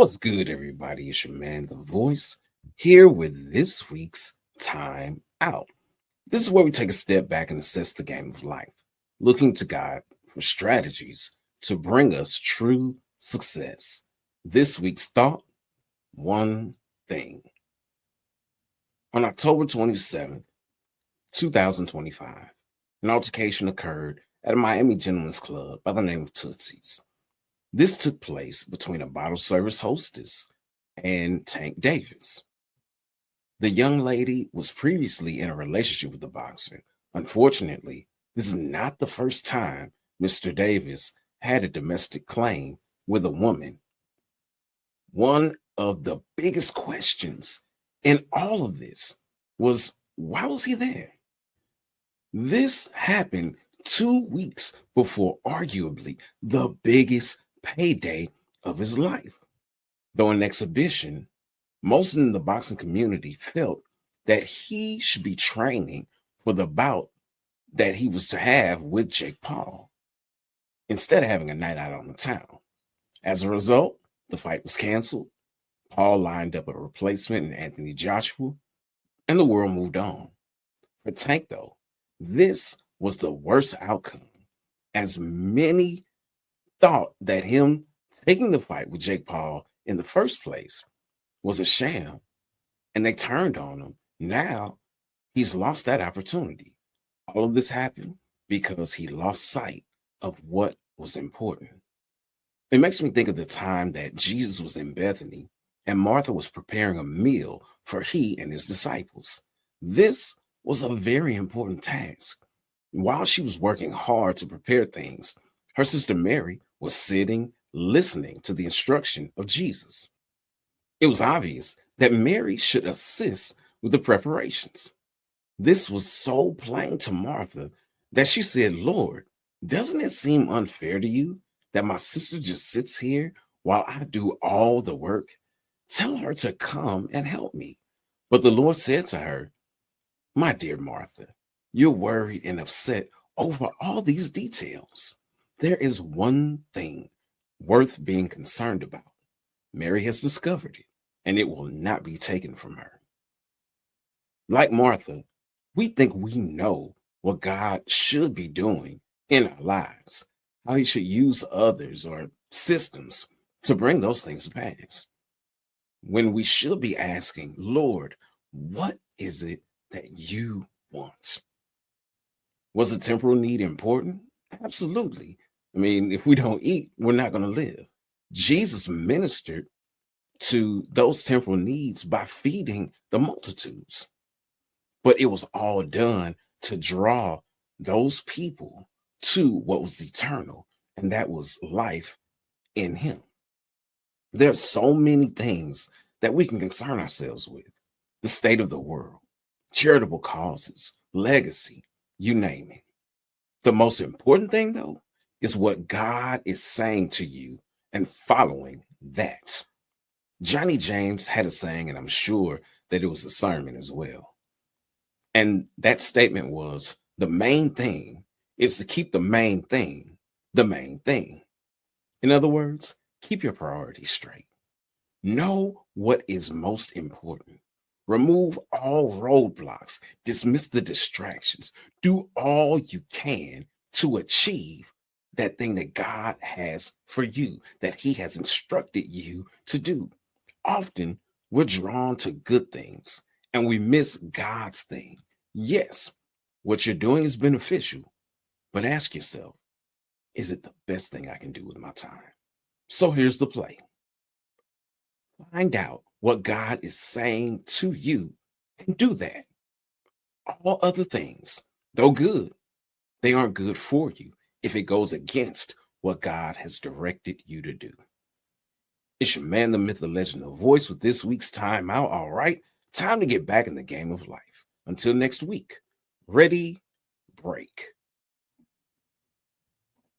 What's good, everybody? It's your man, The Voice, here with this week's Time Out. This is where we take a step back and assess the game of life, looking to God for strategies to bring us true success. This week's thought: one thing. On October 27th, 2025, an altercation occurred at a Miami gentleman's club by the name of Tootsie's. This took place between a bottle service hostess and Tank Davis. The young lady was previously in a relationship with the boxer. Unfortunately, this is not the first time Mr. Davis had a domestic claim with a woman. One of the biggest questions in all of this was, why was he there? This happened 2 weeks before arguably the biggest payday of his life. Though an exhibition, most in the boxing community felt that he should be training for the bout that he was to have with Jake Paul instead of having a night out on the town. As a result, the fight was canceled. Paul lined up a replacement in Anthony Joshua, and the world moved on. For Tank, though, this was the worst outcome, as many thought that him taking the fight with Jake Paul in the first place was a sham, and they turned on him. Now he's lost that opportunity. All of this happened because he lost sight of what was important. It makes me think of the time that Jesus was in Bethany and Martha was preparing a meal for he and his disciples. This was a very important task. While she was working hard to prepare things, her sister Mary was sitting, listening to the instruction of Jesus. It was obvious that Mary should assist with the preparations. This was so plain to Martha that she said, "Lord, doesn't it seem unfair to you that my sister just sits here while I do all the work? Tell her to come and help me." But the Lord said to her, "My dear Martha, you're worried and upset over all these details. There is one thing worth being concerned about. Mary has discovered it, and it will not be taken from her." Like Martha, we think we know what God should be doing in our lives, how he should use others or systems to bring those things to pass, when we should be asking, "Lord, what is it that you want?" Was a temporal need important? Absolutely. I mean, if we don't eat, we're not going to live. Jesus ministered to those temporal needs by feeding the multitudes, but it was all done to draw those people to what was eternal, and that was life in him. There's so many things that we can concern ourselves with: the state of the world, charitable causes, legacy, you name it. The most important thing, though, is what God is saying to you and following that. Johnny James had a saying, and I'm sure that it was a sermon as well. And that statement was, the main thing is to keep the main thing the main thing. In other words, keep your priorities straight. Know what is most important. Remove all roadblocks, dismiss the distractions, do all you can to achieve that thing that God has for you, that he has instructed you to do. Often we're drawn to good things and we miss God's thing. Yes, what you're doing is beneficial, but ask yourself, is it the best thing I can do with my time? So here's the play. Find out what God is saying to you and do that. All other things, though good, they aren't good for you if it goes against what God has directed you to do. It's your man, the myth, the legend, the voice with this week's Time Out. All right, time to get back in the game of life. Until next week, ready, break.